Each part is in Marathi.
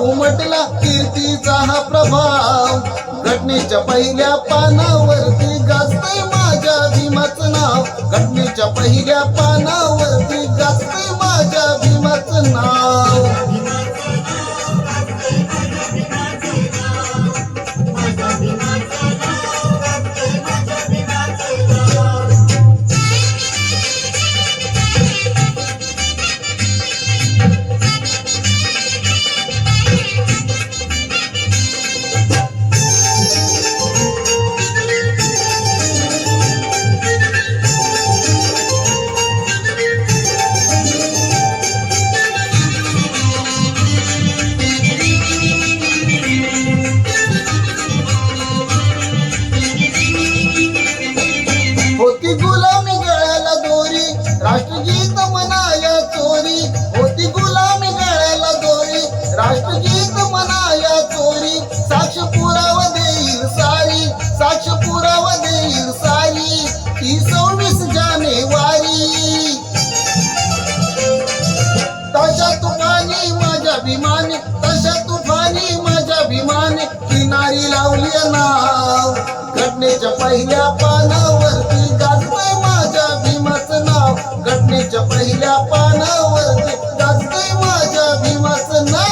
उमटला कीर्तीचा हा प्रभाव घटनेच्या पहिल्या पानावरती गाजतंय माझ्या भीमाचं नाव घटनेच्या पहिल्या पानावरती गाजतंय माझ्या भीमाचं नाव होती गुलामी गळ्याला दोरी राष्ट्रगीत म्हणाया चोरी होती गुलामी गळ्याला दोरी राष्ट्रगीत म्हणाया चोरी साक्ष पुरावा देईल सारी साक्ष पुरावा देईल सारी ती 26 जानेवारी तशा तुफानी माझ्या भीमाने तशा तुफानी माझ्या भीमाने किनारी लावली नाव घटनेच्या पहिल्या पानावरती गाजतंय माझ्या भीमाचं नाव घटनेच्या पहिल्या पानावरती गाजतंय माझ्या भीमाचं नाव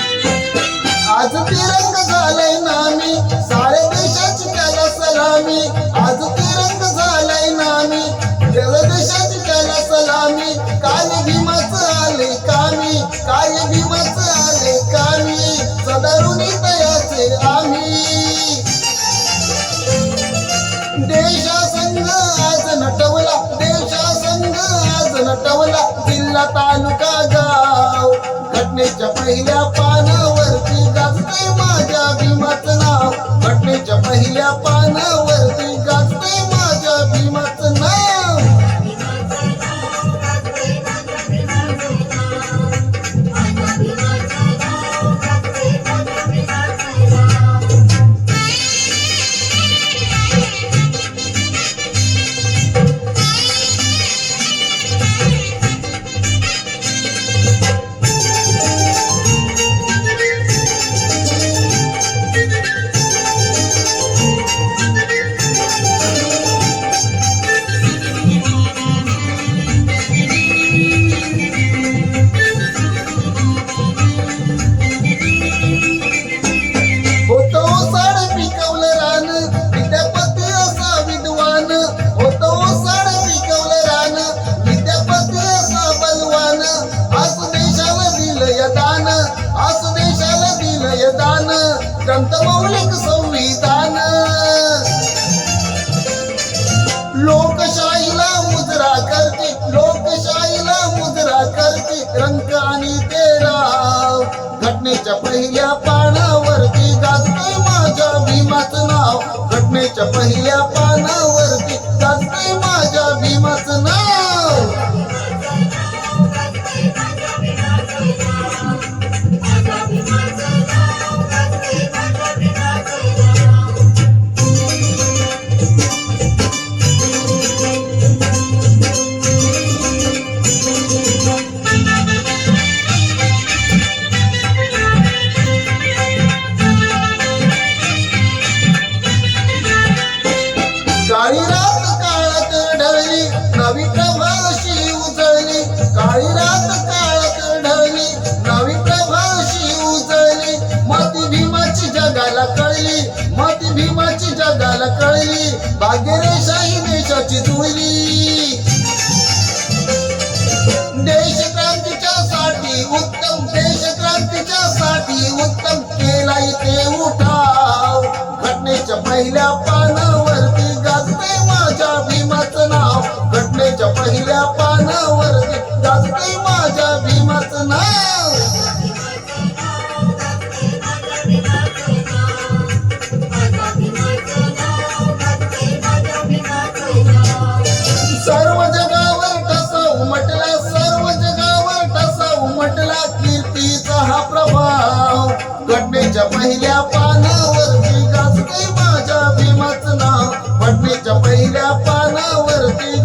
आज तिरंग झालाय नामी साऱ्या देशाची त्याला सलामी आज तिरंग झालाय नामी जग देशाची त्याला सलामी कार्य भीमाचं आले कामी कार्य भीमाचं आले कामी सदारुनी तयाचे आम्ही देशासंघ आज नटवला देशासंघ आज नटवला जिल्हा तालुका गाव घटनेच्या पहिल्या पानावरती गाजतंय माझ्या भीमाचं नाव घटनेच्या पहिल्या पानावरती गाजतंय माझ्या भीमाचं नाव होतो साड पिकवलं रान विद्यापती असा विद्वान होतो साड पिकवलं रान विद्यापती असा बलवान असं देशाला दिलं दान असं देशाला दिलं दान ग्रंथमौलिक संविधान लोकशाहीला मुजरा करते लोकशाहीला मुजरा करते रंग आणि ते राव घटनेच्या पहिल्या पानावरती गाजतंय माझ्या भीमाचं नाव घटनेच्या पहिल्या पानावरती गाजतंय माझ्या भीमाचं नाव काळी रात काळात ढळली नवी प्रभाशी उजळली काळी रात काळात ढळली नवी प्रभाशी उजळली माती भीमाची जगाला कळली माती भीमाची जगाला कळली भाग्यरेषाही देशाची जुळली देशक्रांतीच्या साठी उत्तम देशक्रांतीच्या साठी उत्तम केला इथे उठाव घटनेच्या पहिल्या पानावरती गाजतंय माझ्या भीमाचं नाव घटनेच्या पहिल्या पानावरती गाजतंय माझ्या भीमाचं नाव घटनेच्या पहिल्या पानावरती गाजते माझ्या भीमाचं नाव. घटनेच्या पहिल्या पानावरती